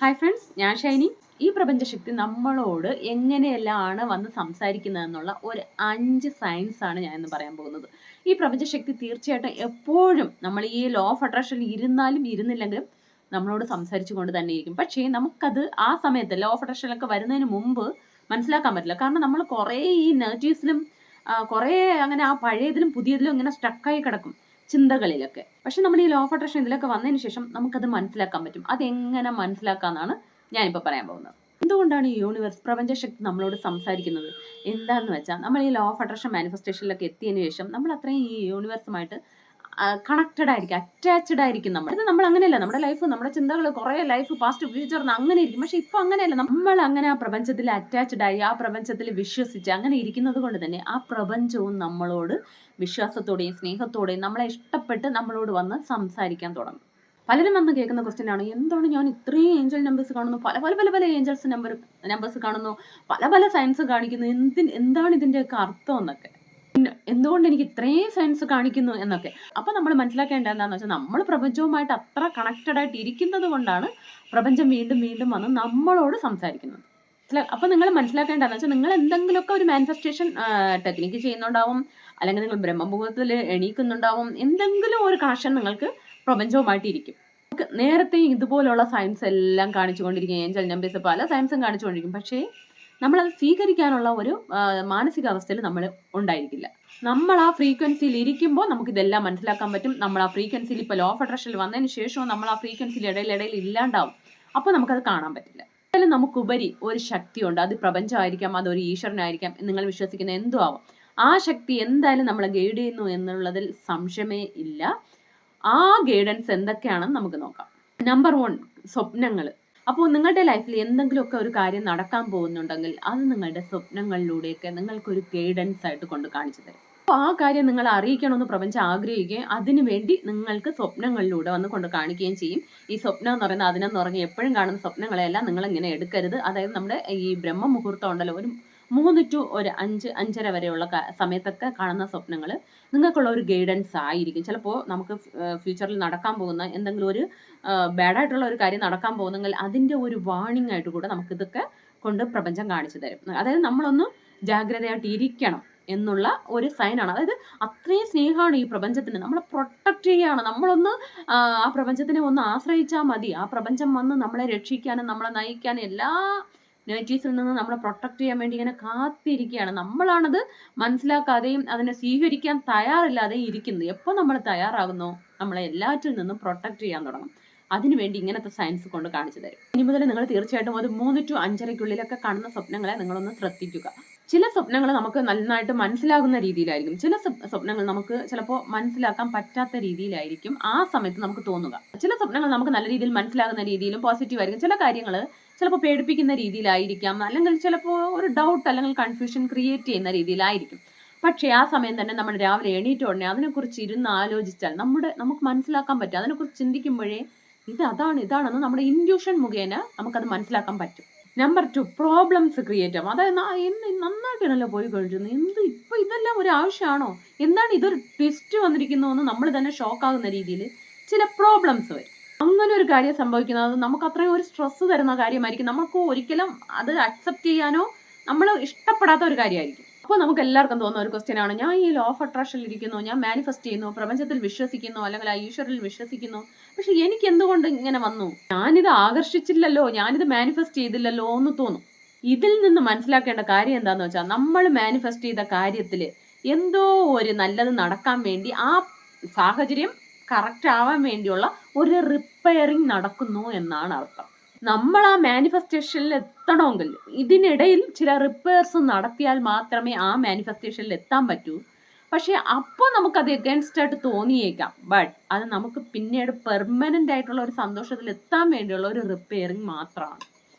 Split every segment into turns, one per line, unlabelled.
Hi friends, ഞാൻ ഷൈനി. ഈ പ്രപഞ്ചശക്തി നമ്മളോട് എങ്ങനെയെല്ലാമാണ് വന്ന് സംസാരിക്കുന്നതെന്നുള്ള ഒരു 5 സയൻസ് ആണ് ഞാൻ ഇന്ന് പറയാൻ പോകുന്നത്. ഈ പ്രപഞ്ചശക്തി തീർച്ചയായിട്ടും എപ്പോഴും നമ്മൾ ഈ ലോ ഓഫ് അട്രാക്ഷനിൽ ഇരുന്നാലും ഇരുന്നില്ലെങ്കിലും നമ്മളോട് സംസാരിച്ചു കൊണ്ട് തന്നെ ഇരിക്കും. പക്ഷേ നമുക്കത് ആ സമയത്ത് ലോ ഓഫ് അട്രാക്ഷനിലൊക്കെ വരുന്നതിന് മുമ്പ് മനസ്സിലാക്കാൻ പറ്റില്ല. കാരണം നമ്മൾ കുറേ ഈ നെഗറ്റീവ്സിലും കുറേ അങ്ങനെ ആ പഴയതിലും പുതിയതിലും ഇങ്ങനെ സ്റ്റക്കായി കിടക്കും ചിന്തകളിലൊക്കെ. പക്ഷെ നമ്മൾ ഈ ലോ ഓഫ് അട്രാക്ഷൻ ഇതിലൊക്കെ വന്നതിന് ശേഷം നമുക്കത് മനസ്സിലാക്കാൻ പറ്റും. അതെങ്ങനെ മനസ്സിലാക്കാന്നാണ് ഞാനിപ്പോൾ പറയാൻ പോകുന്നത്. എന്തുകൊണ്ടാണ് ഈ യൂണിവേഴ്സ് പ്രപഞ്ചശക്തി നമ്മളോട് സംസാരിക്കുന്നത്? എന്താന്ന് വെച്ചാൽ നമ്മൾ ഈ ലോ ഓഫ് അട്രാക്ഷൻ മാനിഫെസ്റ്റേഷനിലൊക്കെ എത്തിയതിനു ശേഷം നമ്മൾ അത്രയും ഈ യൂണിവേഴ്സുമായിട്ട് കണക്റ്റഡ് ആയിരിക്കും, അറ്റാച്ച്ഡ് ആയിരിക്കും. നമ്മൾ അങ്ങനെയല്ല. നമ്മുടെ ലൈഫ്, നമ്മുടെ ചിന്തകൾ, കുറെ ലൈഫ്, പാസ്റ്റ്, ഫ്യൂച്ചർ അങ്ങനെ ഇരിക്കും. പക്ഷെ ഇപ്പൊ അങ്ങനെയല്ല. നമ്മൾ അങ്ങനെ ആ പ്രപഞ്ചത്തിൽ അറ്റാച്ച്ഡ് ആയി, ആ പ്രപഞ്ചത്തിൽ വിശ്വസിച്ച് അങ്ങനെ ഇരിക്കുന്നത് കൊണ്ട് തന്നെ ആ പ്രപഞ്ചവും നമ്മളോട് വിശ്വാസത്തോടെയും സ്നേഹത്തോടെയും നമ്മളെ ഇഷ്ടപ്പെട്ട് നമ്മളോട് വന്ന് സംസാരിക്കാൻ തുടങ്ങും. പലരും വന്ന് കേൾക്കുന്ന ക്വസ്റ്റ്യൻ ആണ്, എന്താണ് ഞാൻ ഇത്രയും ഏഞ്ചൽ നമ്പേഴ്സ് കാണുന്നു, പല പല പല പല ഏഞ്ചൽസ് നമ്പേഴ്സ് കാണുന്നു, പല പല സയൻസ് കാണിക്കുന്നു, എന്താണ് ഇതിന്റെയൊക്കെ അർത്ഥം എന്നൊക്കെ, എന്തുകൊണ്ട് എനിക്ക് ഇത്രയും സയൻസ് കാണിക്കുന്നു എന്നൊക്കെ. അപ്പൊ നമ്മൾ മനസ്സിലാക്കേണ്ട എന്താണെന്ന് വെച്ചാൽ, നമ്മൾ പ്രപഞ്ചവുമായിട്ട് അത്ര കണക്റ്റഡ് ആയിട്ട് ഇരിക്കുന്നത് കൊണ്ടാണ് പ്രപഞ്ചം വീണ്ടും വീണ്ടും വന്ന് നമ്മളോട് സംസാരിക്കുന്നത്. അപ്പൊ നിങ്ങൾ മനസ്സിലാക്കേണ്ടതെന്ന് വെച്ചാൽ, നിങ്ങൾ എന്തെങ്കിലുമൊക്കെ ഒരു മാനിഫെസ്റ്റേഷൻ ടെക്നിക്ക് ചെയ്യുന്നുണ്ടാവും, അല്ലെങ്കിൽ നിങ്ങൾ ബ്രഹ്മമുഹൂർത്തത്തിൽ എണീക്കുന്നുണ്ടാവും, എന്തെങ്കിലും ഒരു കണക്ഷൻ നിങ്ങൾക്ക് പ്രപഞ്ചവുമായിട്ട് ഇരിക്കും. നേരത്തെ ഇതുപോലുള്ള സയൻസ് എല്ലാം കാണിച്ചുകൊണ്ടിരിക്കും, ഏഞ്ചൽ നമ്പേഴ്സ് പല സയൻസും കാണിച്ചുകൊണ്ടിരിക്കും. പക്ഷേ നമ്മളത് സ്വീകരിക്കാനുള്ള ഒരു മാനസികാവസ്ഥയിൽ നമ്മൾ ഉണ്ടായിരിക്കില്ല. നമ്മൾ ആ ഫ്രീക്വൻസിയിൽ ഇരിക്കുമ്പോൾ നമുക്ക് ഇതെല്ലാം മനസ്സിലാക്കാൻ പറ്റും. നമ്മൾ ആ ഫ്രീക്വൻസിയിൽ ഇപ്പോൾ ലോ ഓഫ് അട്രാക്ഷനിൽ വന്നതിന് ശേഷവും നമ്മൾ ആ ഫ്രീക്വൻസിയിൽ ഇടയിൽ ഇല്ലാണ്ടാവും. അപ്പോൾ നമുക്കത് കാണാൻ പറ്റില്ല. എന്തായാലും നമുക്കുപരി ഒരു ശക്തിയുണ്ട്. അത് പ്രപഞ്ചമായിരിക്കാം, അതൊരു ഈശ്വരനായിരിക്കാം, നിങ്ങൾ വിശ്വസിക്കുന്ന എന്തും ആവാം. ആ ശക്തി എന്തായാലും നമ്മളെ ഗൈഡ് ചെയ്യുന്നു എന്നുള്ളതിൽ സംശയമേ ഇല്ല. ആ ഗൈഡൻസ് എന്തൊക്കെയാണെന്ന് നമുക്ക് നോക്കാം. നമ്പർ 1, സ്വപ്നങ്ങൾ. അപ്പോൾ നിങ്ങളുടെ ലൈഫിൽ എന്തെങ്കിലുമൊക്കെ ഒരു കാര്യം നടക്കാൻ പോകുന്നുണ്ടെങ്കിൽ അത് നിങ്ങളുടെ സ്വപ്നങ്ങളിലൂടെയൊക്കെ നിങ്ങൾക്കൊരു ഗൈഡൻസ് ആയിട്ട് കൊണ്ട് കാണിച്ചു തരും. അപ്പോൾ ആ കാര്യം നിങ്ങൾ അറിയിക്കണമെന്ന് പ്രപഞ്ചം ആഗ്രഹിക്കുകയും അതിനുവേണ്ടി നിങ്ങൾക്ക് സ്വപ്നങ്ങളിലൂടെ വന്ന് കൊണ്ട് കാണിക്കുകയും ചെയ്യും. ഈ സ്വപ്നം എന്ന് പറയുന്നത് അതിനെന്ന് പറഞ്ഞ് എപ്പോഴും കാണുന്ന സ്വപ്നങ്ങളെല്ലാം നിങ്ങൾ ഇങ്ങനെ എടുക്കരുത്. അതായത് നമ്മുടെ ഈ ബ്രഹ്മ മുഹൂർത്തം ഉണ്ടല്ലോ, ഒരു 3 to 5, 5:30 വരെയുള്ള സമയത്തൊക്കെ കാണുന്ന സ്വപ്നങ്ങൾ നിങ്ങൾക്കുള്ള ഒരു ഗൈഡൻസ് ആയിരിക്കും. ചിലപ്പോൾ നമുക്ക് ഫ്യൂച്ചറിൽ നടക്കാൻ പോകുന്ന എന്തെങ്കിലും ഒരു ബാഡായിട്ടുള്ള ഒരു കാര്യം നടക്കാൻ പോകുന്നെങ്കിൽ അതിൻ്റെ ഒരു വാർണിംഗ് ആയിട്ട് കൂടെ നമുക്കിതൊക്കെ കൊണ്ട് പ്രപഞ്ചം കാണിച്ചു തരും. അതായത് നമ്മളൊന്ന് ജാഗ്രതയായിട്ട് ഇരിക്കണം എന്നുള്ള ഒരു സൈനാണ്. അതായത് അത്രയും സ്നേഹമാണ് ഈ പ്രപഞ്ചത്തിന്, നമ്മളെ പ്രൊട്ടക്ട് ചെയ്യുകയാണ്. നമ്മളൊന്ന് ആ പ്രപഞ്ചത്തിനെ ഒന്ന് ആശ്രയിച്ചാൽ മതി. ആ പ്രപഞ്ചം വന്ന് നമ്മളെ രക്ഷിക്കാനും നമ്മളെ നയിക്കാനും എല്ലാ നെഗറ്റീവ്സിൽ നിന്ന് നമ്മളെ പ്രൊട്ടക്ട് ചെയ്യാൻ വേണ്ടി ഇങ്ങനെ കാത്തിരിക്കുകയാണ്. നമ്മളാണത് മനസ്സിലാക്കാതെയും അതിനെ സ്വീകരിക്കാൻ തയ്യാറില്ലാതെയും ഇരിക്കുന്നത്. എപ്പോൾ നമ്മൾ തയ്യാറാകുന്നോ നമ്മളെ എല്ലാറ്റിൽ നിന്നും പ്രൊട്ടക്ട് ചെയ്യാൻ തുടങ്ങും. അതിനുവേണ്ടി ഇങ്ങനത്തെ സയൻസ് കൊണ്ട് കാണിച്ചു തരും. ഇനി മുതൽ നിങ്ങൾ തീർച്ചയായിട്ടും ഒരു 3 to 5:30 കാണുന്ന സ്വപ്നങ്ങളെ നിങ്ങളൊന്ന് ശ്രദ്ധിക്കുക. ചില സ്വപ്നങ്ങൾ നമുക്ക് നന്നായിട്ട് മനസ്സിലാകുന്ന രീതിയിലായിരിക്കും, ചില സ്വപ്നങ്ങൾ നമുക്ക് ചിലപ്പോൾ മനസ്സിലാക്കാൻ പറ്റാത്ത രീതിയിലായിരിക്കും ആ സമയത്ത് നമുക്ക് തോന്നുക. ചില സ്വപ്നങ്ങൾ നമുക്ക് നല്ല രീതിയിൽ മനസ്സിലാകുന്ന രീതിയിലും പോസിറ്റീവ് ആയിരിക്കും. ചില കാര്യങ്ങൾ ചിലപ്പോൾ പേടിപ്പിക്കുന്ന രീതിയിലായിരിക്കാം, അല്ലെങ്കിൽ ചിലപ്പോൾ ഒരു ഡൗട്ട് അല്ലെങ്കിൽ കൺഫ്യൂഷൻ ക്രിയേറ്റ് ചെയ്യുന്ന രീതിയിലായിരിക്കും. പക്ഷേ ആ സമയം തന്നെ നമ്മൾ രാവിലെ എണീറ്റ ഉടനെ അതിനെക്കുറിച്ച് ഇരുന്ന് ആലോചിച്ചാൽ നമുക്ക് മനസ്സിലാക്കാൻ പറ്റും. അതിനെക്കുറിച്ച് ചിന്തിക്കുമ്പോഴേ ഇതാണെന്ന് നമ്മുടെ ഇൻഡ്യൂഷൻ മുഖേന നമുക്കത് മനസ്സിലാക്കാൻ പറ്റും. നമ്പർ 2, പ്രോബ്ലംസ് ക്രിയേറ്റ് ആവും. അതായത് നന്നായിട്ടാണല്ലോ പോയി കഴിഞ്ഞിരുന്നത്, ഇപ്പൊ ഇതെല്ലാം ഒരു ആവശ്യമാണോ, എന്താണ് ഇതൊരു ട്വിസ്റ്റ് വന്നിരിക്കുന്നു എന്ന് നമ്മൾ തന്നെ ഷോക്കാകുന്ന രീതിയിൽ ചില പ്രോബ്ലംസ് വരും. അങ്ങനെ ഒരു കാര്യം സംഭവിക്കുന്നത് നമുക്ക് അത്രയും ഒരു സ്ട്രെസ് തരുന്ന കാര്യമായിരിക്കും. നമുക്ക് ഒരിക്കലും അത് അക്സെപ്റ്റ് ചെയ്യാനോ നമ്മൾ ഇഷ്ടപ്പെടാത്ത ഒരു കാര്യമായിരിക്കും. അപ്പോൾ നമുക്ക് എല്ലാവർക്കും തോന്നുന്ന ഒരു ക്വസ്റ്റ്യൻ ആണ്, ഞാൻ ഈ ലോ ഓഫ് അട്രാക്ഷനിൽ ഇരിക്കുന്നു, ഞാൻ മാനിഫെസ്റ്റ് ചെയ്യുന്നു, പ്രപഞ്ചത്തിൽ വിശ്വസിക്കുന്നു, അല്ലെങ്കിൽ ആ ഈശ്വരനിൽ വിശ്വസിക്കുന്നു, പക്ഷെ എനിക്ക് എന്തുകൊണ്ട് ഇങ്ങനെ വന്നു, ഞാനിത് ആകർഷിച്ചില്ലല്ലോ, ഞാനിത് മാനിഫെസ്റ്റ് ചെയ്തില്ലല്ലോ എന്ന് തോന്നും. ഇതിൽ നിന്ന് മനസ്സിലാക്കേണ്ട കാര്യം എന്താന്ന് വെച്ചാൽ, നമ്മൾ മാനിഫെസ്റ്റ് ചെയ്ത കാര്യത്തിൽ എന്തോ ഒരു നല്ലത് നടക്കാൻ വേണ്ടി, ആ സാഹചര്യം കറക്റ്റ് ആവാൻ വേണ്ടിയുള്ള ഒരു റിപ്പയറിങ് നടക്കുന്നു എന്നാണ് അർത്ഥം. നമ്മൾ ആ മാനിഫെസ്റ്റേഷനിൽ എത്തണമെങ്കിൽ ഇതിനിടയിൽ ചില റിപ്പയർസ് നടത്തിയാൽ മാത്രമേ ആ മാനിഫെസ്റ്റേഷനിൽ എത്താൻ പറ്റൂ. പക്ഷെ അപ്പോൾ നമുക്കത് എഗൻസ്റ്റ് ആയിട്ട് തോന്നിയേക്കാം, ബട്ട് അത് നമുക്ക് പിന്നീട് പെർമനന്റ് ആയിട്ടുള്ള ഒരു സന്തോഷത്തിൽ എത്താൻ വേണ്ടിയുള്ള ഒരു റിപ്പയറിങ് മാത്രമാണ്.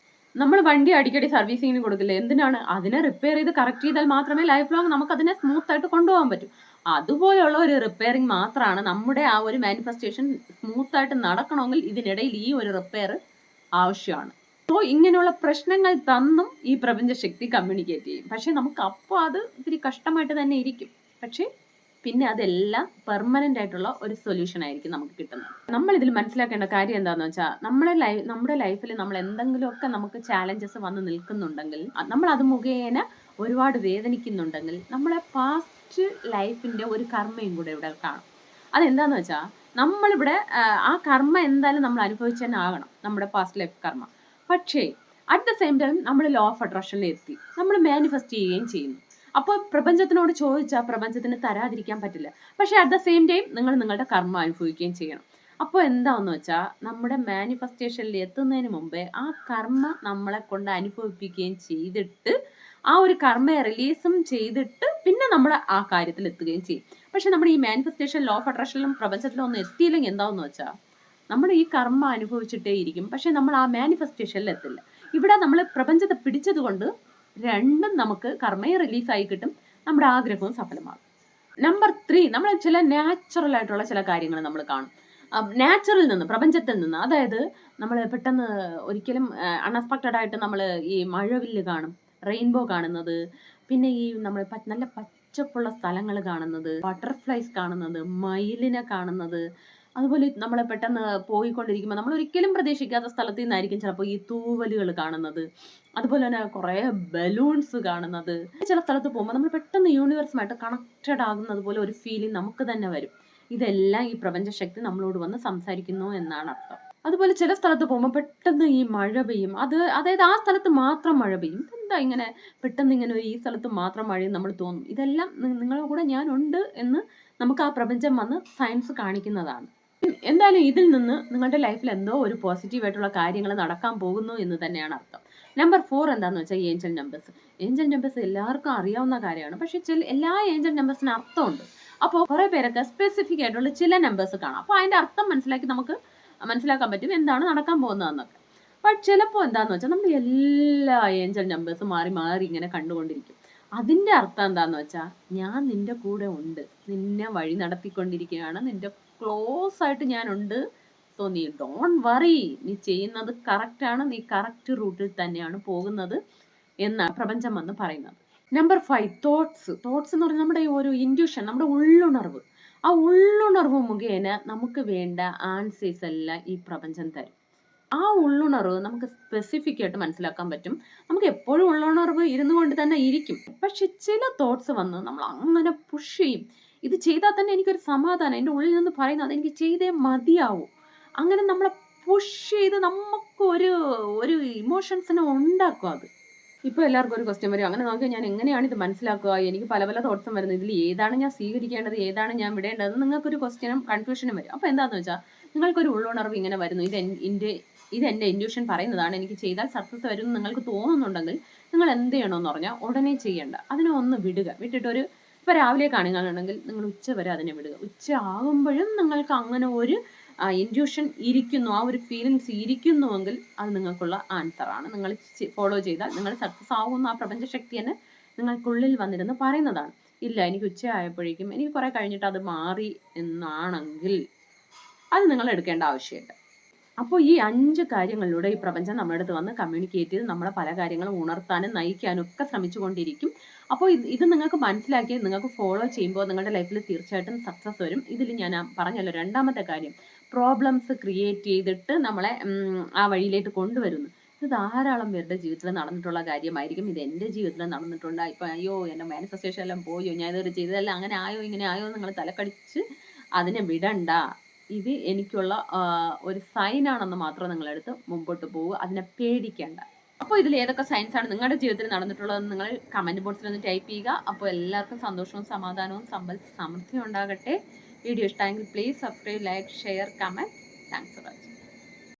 നമ്മൾ വണ്ടി അടിക്കടി സർവീസിങ്ങിന് കൊടുക്കില്ല, എന്തിനാണ്? അതിനെ റിപ്പയർ ചെയ്ത് കറക്റ്റ് ചെയ്താൽ മാത്രമേ ലൈഫ് ലോങ് നമുക്ക് അതിനെ സ്മൂത്ത് ആയിട്ട് കൊണ്ടുപോകാൻ പറ്റൂ. അതുപോലെയുള്ള ഒരു റിപ്പയറിങ് മാത്രമാണ് നമ്മുടെ ആ ഒരു മാനിഫെസ്റ്റേഷൻ സ്മൂത്ത് ആയിട്ട് നടക്കണമെങ്കിൽ ഇതിനിടയിൽ ഈ ഒരു റിപ്പയർ ആവശ്യമാണ്. സോ ഇങ്ങനെയുള്ള പ്രശ്നങ്ങൾ തന്നും ഈ പ്രപഞ്ചശക്തി കമ്മ്യൂണിക്കേറ്റ് ചെയ്യും. പക്ഷെ നമുക്ക് അപ്പോൾ അത് ഇത്തിരി കഷ്ടമായിട്ട് തന്നെ ഇരിക്കും. പക്ഷേ പിന്നെ അതെല്ലാം പെർമനന്റ് ആയിട്ടുള്ള ഒരു സൊല്യൂഷൻ ആയിരിക്കും നമുക്ക് കിട്ടുന്നത്. നമ്മൾ ഇതിൽ മനസ്സിലാക്കേണ്ട കാര്യം എന്താന്ന് വെച്ചാൽ നമ്മുടെ ലൈഫിൽ നമ്മൾ എന്തെങ്കിലുമൊക്കെ നമുക്ക് ചാലഞ്ചസ് വന്ന് നിൽക്കുന്നുണ്ടെങ്കിൽ നമ്മൾ അത് മുഖേന ഒരുപാട് വേദനിക്കുന്നുണ്ടെങ്കിൽ നമ്മളെ പാസ്റ്റ് ലൈഫിന്റെ ഒരു കർമ്മയും കൂടെ ഇവിടെ കാണും. അതെന്താന്ന് വെച്ചാൽ നമ്മളിവിടെ ആ കർമ്മ എന്തായാലും നമ്മൾ അനുഭവിച്ചു തന്നെ ആകണം, നമ്മുടെ പാസ്റ്റ് ലൈഫ് കർമ്മ. പക്ഷേ അറ്റ് ദ സെയിം ടൈം നമ്മൾ ലോ ഓഫ് അട്രാക്ഷനിൽ എത്തി, നമ്മൾ മാനിഫെസ്റ്റ് ചെയ്യുകയും ചെയ്യുന്നു. അപ്പോൾ പ്രപഞ്ചത്തിനോട് ചോദിച്ചാൽ പ്രപഞ്ചത്തിന് തരാതിരിക്കാൻ പറ്റില്ല. പക്ഷേ അറ്റ് ദ സെയിം ടൈം നിങ്ങൾ നിങ്ങളുടെ കർമ്മ അനുഭവിക്കുകയും ചെയ്യണം. അപ്പോൾ എന്താണെന്ന് വെച്ചാൽ നമ്മുടെ മാനിഫെസ്റ്റേഷനിൽ എത്തുന്നതിന് മുമ്പേ ആ കർമ്മ നമ്മളെ കൊണ്ട് അനുഭവിപ്പിക്കുകയും ചെയ്തിട്ട് ആ ഒരു കർമ്മയെ റിലീസും ചെയ്തിട്ട് പിന്നെ നമ്മൾ ആ കാര്യത്തിൽ എത്തുകയും ചെയ്യും. പക്ഷെ നമ്മുടെ ഈ മാനിഫെസ്റ്റേഷൻ ലോ ഓഫ് അട്രാക്ഷനിലും പ്രപഞ്ചത്തിലും ഒന്നും എത്തിയില്ലെങ്കിൽ എന്താണെന്ന് വെച്ചാൽ നമ്മൾ ഈ കർമ്മ അനുഭവിച്ചിട്ടേ ഇരിക്കും, പക്ഷെ നമ്മൾ ആ മാനിഫെസ്റ്റേഷനിൽ എത്തില്ല. ഇവിടെ നമ്മൾ പ്രപഞ്ചത്തെ പിടിച്ചത് കൊണ്ട് രണ്ടും നമുക്ക് കർമ്മയെ റിലീസായി കിട്ടും, നമ്മുടെ ആഗ്രഹവും സഫലമാകും. നമ്പർ 3, നമ്മൾ ചില നാച്ചുറൽ ആയിട്ടുള്ള ചില കാര്യങ്ങൾ നമ്മൾ കാണും. നാച്ചുറൽ നിന്ന്, പ്രപഞ്ചത്തിൽ നിന്ന്. അതായത് നമ്മൾ പെട്ടെന്ന് ഒരിക്കലും അൺഎക്സ്പെക്റ്റഡ് ആയിട്ട് നമ്മൾ ഈ മഴവില്ല് കാണും, റെയിൻബോ കാണുന്നത്, പിന്നെ ഈ നമ്മൾ നല്ല പച്ചപ്പുള്ള സ്ഥലങ്ങൾ കാണുന്നത്, ബട്ടർഫ്ലൈസ് കാണുന്നത്, മയിലിനെ കാണുന്നത്. അതുപോലെ നമ്മൾ പെട്ടെന്ന് പോയിക്കൊണ്ടിരിക്കുമ്പോൾ നമ്മൾ ഒരിക്കലും പ്രതീക്ഷിക്കാത്ത സ്ഥലത്ത് നിന്നായിരിക്കും ചിലപ്പോൾ ഈ തൂവലുകൾ കാണുന്നത്. അതുപോലെ തന്നെ കുറേ ബലൂൺസ് കാണുന്നത്. ചില സ്ഥലത്ത് പോകുമ്പോൾ നമ്മൾ പെട്ടെന്ന് യൂണിവേഴ്സുമായിട്ട് കണക്റ്റഡ് ആകുന്നത് പോലെ ഒരു ഫീലിംഗ് നമുക്ക് തന്നെ വരും. ഇതെല്ലാം ഈ പ്രപഞ്ചശക്തി നമ്മളോട് വന്ന് സംസാരിക്കുന്നു എന്നാണ് അർത്ഥം. അതുപോലെ ചില സ്ഥലത്ത് പോകുമ്പോൾ പെട്ടെന്ന് ഈ മഴ പെയ്യും. അതായത് ആ സ്ഥലത്ത് മാത്രം മഴ പെയ്യും. എന്താ ഇങ്ങനെ പെട്ടെന്ന് ഇങ്ങനെ ഈ സ്ഥലത്ത് മാത്രം മഴയും നമ്മൾ തോന്നും. ഇതെല്ലാം നിങ്ങളുടെ കൂടെ ഞാനുണ്ട് എന്ന് നമുക്ക് ആ പ്രപഞ്ചം വന്ന് സയൻസ് കാണിക്കുന്നതാണ്. എന്തായാലും ഇതിൽ നിന്ന് നിങ്ങളുടെ ലൈഫിൽ എന്തോ ഒരു പോസിറ്റീവ് ആയിട്ടുള്ള കാര്യങ്ങൾ നടക്കാൻ പോകുന്നു എന്ന് തന്നെയാണ് അർത്ഥം. നമ്പർ 4 എന്താണെന്ന് വെച്ചാൽ ഏഞ്ചൽ നമ്പേഴ്സ്. ഏഞ്ചൽ നമ്പേഴ്സ് എല്ലാവർക്കും അറിയാവുന്ന കാര്യമാണ്, പക്ഷെ എല്ലാ ഏഞ്ചൽ നമ്പേഴ്സിന് അർത്ഥമുണ്ട്. അപ്പോൾ കുറേ പേരൊക്കെ സ്പെസിഫിക് ആയിട്ടുള്ള ചില നമ്പേഴ്സ് കാണാം. അപ്പോൾ അതിന്റെ അർത്ഥം നമുക്ക് മനസ്സിലാക്കാൻ പറ്റും എന്താണ് നടക്കാൻ പോകുന്നതെന്നൊക്കെ. പക്ഷെ ചിലപ്പോൾ എന്താന്ന് വെച്ചാൽ നമ്മൾ എല്ലാ ഏഞ്ചൽ നമ്പേഴ്സും മാറി മാറി ഇങ്ങനെ കണ്ടുകൊണ്ടിരിക്കും. അതിന്റെ അർത്ഥം എന്താന്ന് വെച്ചാൽ ഞാൻ നിന്റെ കൂടെ ഉണ്ട്, നിന്നെ വഴി നടത്തിക്കൊണ്ടിരിക്കുകയാണ്, നിന്റെ ക്ലോസ് ആയിട്ട് ഞാനുണ്ട്. സോ നീ ഡോണ്ട് വറി, നീ ചെയ്യുന്നത് കറക്റ്റ് ആണ്, നീ കറക്റ്റ് റൂട്ടിൽ തന്നെയാണ് പോകുന്നത് എന്നാണ് പ്രപഞ്ചം വന്ന് പറയുന്നത്. Number 5, thoughts. തോട്ട്സ് എന്ന് പറഞ്ഞാൽ നമ്മുടെ ഒരു ഇൻറ്റ്യൂഷൻ, നമ്മുടെ ഉള്ളുണർവ്. ആ ഉള്ളുണർവ് മുഖേന നമുക്ക് വേണ്ട ആൻസേഴ്സ് എല്ലാം ഈ പ്രപഞ്ചം തരും. ആ ഉള്ളുണർവ് നമുക്ക് സ്പെസിഫിക് ആയിട്ട് മനസ്സിലാക്കാൻ പറ്റും. നമുക്ക് എപ്പോഴും ഉള്ളുണർവ് ഇരുന്നു കൊണ്ട് തന്നെ ഇരിക്കും. പക്ഷെ ചില തോട്ട്സ് വന്ന് നമ്മൾ അങ്ങനെ പുഷ് ചെയ്യും. ഇത് ചെയ്താൽ തന്നെ എനിക്കൊരു സമാധാനം, എൻ്റെ ഉള്ളിൽ നിന്ന് പറയുന്നത് അതെനിക്ക് ചെയ്തേ മതിയാവൂ. അങ്ങനെ നമ്മളെ പുഷ് ചെയ്ത് നമുക്ക് ഒരു ഇമോഷൻസിനെ ഉണ്ടാക്കും അത്. ഇപ്പോൾ എല്ലാവർക്കും ഒരു ക്വസ്റ്റ്യൻ വരും, അങ്ങനെ നോക്കി ഞാൻ എങ്ങനെയാണ് ഇത് മനസ്സിലാക്കുക, എനിക്ക് പല പല തോട്ട്സും വരുന്നത്, ഇതിൽ ഏതാണ് ഞാൻ സ്വീകരിക്കേണ്ടത്, ഏതാണ് ഞാൻ വിടേണ്ടത്, നിങ്ങൾക്കൊരു ക്വസ്റ്റ്യനും കൺഫ്യൂഷനും വരും. അപ്പോൾ എന്താണെന്ന് വെച്ചാൽ നിങ്ങൾക്കൊരു ഉള്ളുണർവ് ഇങ്ങനെ വരുന്നു, ഇത് എൻ്റെ ഇൻറ്റ്യൂഷൻ പറയുന്നതാണ്, എനിക്ക് ചെയ്താൽ സക്സസ് വരും എന്ന് നിങ്ങൾക്ക് തോന്നുന്നുണ്ടെങ്കിൽ നിങ്ങൾ എന്ത് ചെയ്യണമെന്ന് പറഞ്ഞാൽ ഉടനെ ചെയ്യേണ്ട, അതിനെ ഒന്ന് വിട്ടിട്ട് ഇപ്പോൾ രാവിലെ കാണുകയാണെങ്കിൽ നിങ്ങൾ ഉച്ച വരെ അതിനെ വിടുക. ഉച്ച ആകുമ്പോഴും നിങ്ങൾക്ക് അങ്ങനെ ഒരു ഇൻറ്റ്യൂഷൻ ഇരിക്കുന്നു, ആ ഒരു ഫീലിങ്സ് ഇരിക്കുന്നുവെങ്കിൽ അത് നിങ്ങൾക്കുള്ള ആൻസറാണ്. നിങ്ങൾ ഫോളോ ചെയ്താൽ നിങ്ങൾ സക്സസ് ആകുന്ന ആ പ്രപഞ്ചശക്തി തന്നെ നിങ്ങൾക്കുള്ളിൽ വന്നിരുന്ന് പറയുന്നതാണ്. ഇല്ല എനിക്ക് ഉച്ച ആയപ്പോഴേക്കും എനിക്ക് കുറേ കഴിഞ്ഞിട്ട് അത് മാറി എന്നാണെങ്കിൽ അത് നിങ്ങൾ എടുക്കേണ്ട ആവശ്യമില്ല. അപ്പോൾ ഈ 5 കാര്യങ്ങളിലൂടെ ഈ പ്രപഞ്ചം നമ്മുടെ അടുത്ത് വന്ന് കമ്മ്യൂണിക്കേറ്റ് ചെയ്ത് നമ്മളെ പല കാര്യങ്ങളും ഉണർത്താനും നയിക്കാനും ഒക്കെ ശ്രമിച്ചുകൊണ്ടിരിക്കും. അപ്പോൾ ഇത് നിങ്ങൾക്ക് മനസ്സിലാക്കി നിങ്ങൾക്ക് ഫോളോ ചെയ്യുമ്പോൾ നിങ്ങളുടെ ലൈഫിൽ തീർച്ചയായിട്ടും സക്സസ് വരും. ഇതിൽ ഞാൻ പറഞ്ഞല്ലോ, രണ്ടാമത്തെ കാര്യം പ്രോബ്ലംസ് ക്രിയേറ്റ് ചെയ്തിട്ട് നമ്മളെ ആ വഴിയിലേക്ക് കൊണ്ടുവരുന്നു. ഇത് ധാരാളം പേരുടെ ജീവിതത്തിൽ നടന്നിട്ടുള്ള കാര്യമായിരിക്കും. ഇത് എൻ്റെ ജീവിതത്തിൽ നടന്നിട്ടുണ്ട്. ഇപ്പം അയ്യോ എൻ്റെ മാനിഫെസ്റ്റേഷൻ എല്ലാം പോയോ, ഞാൻ ഇതൊരു ചെയ്തതെല്ലാം അങ്ങനെ ആയോ ഇങ്ങനെ ആയോ നിങ്ങൾ തലക്കടിച്ച് അതിനെ വിടണ്ട. ഇത് എനിക്കുള്ള ഒരു സൈനാണെന്ന് മാത്രം നിങ്ങളെടുത്ത് മുമ്പോട്ട് പോവുക, അതിനെ പേടിക്കേണ്ട. അപ്പോൾ ഇതിൽ ഏതൊക്കെ സയൻസ് ആണ് നിങ്ങളുടെ ജീവിതത്തിൽ നടന്നിട്ടുള്ളതെന്ന് നിങ്ങൾ കമൻറ്റ് ബോക്സിൽ ഒന്ന് ടൈപ്പ് ചെയ്യുക. അപ്പോൾ എല്ലാവർക്കും സന്തോഷവും സമാധാനവും സമൃദ്ധിയും ഉണ്ടാകട്ടെ. വീഡിയോ ഇഷ്ടമെങ്കിൽ please subscribe, like, share, comment. Thanks for watching.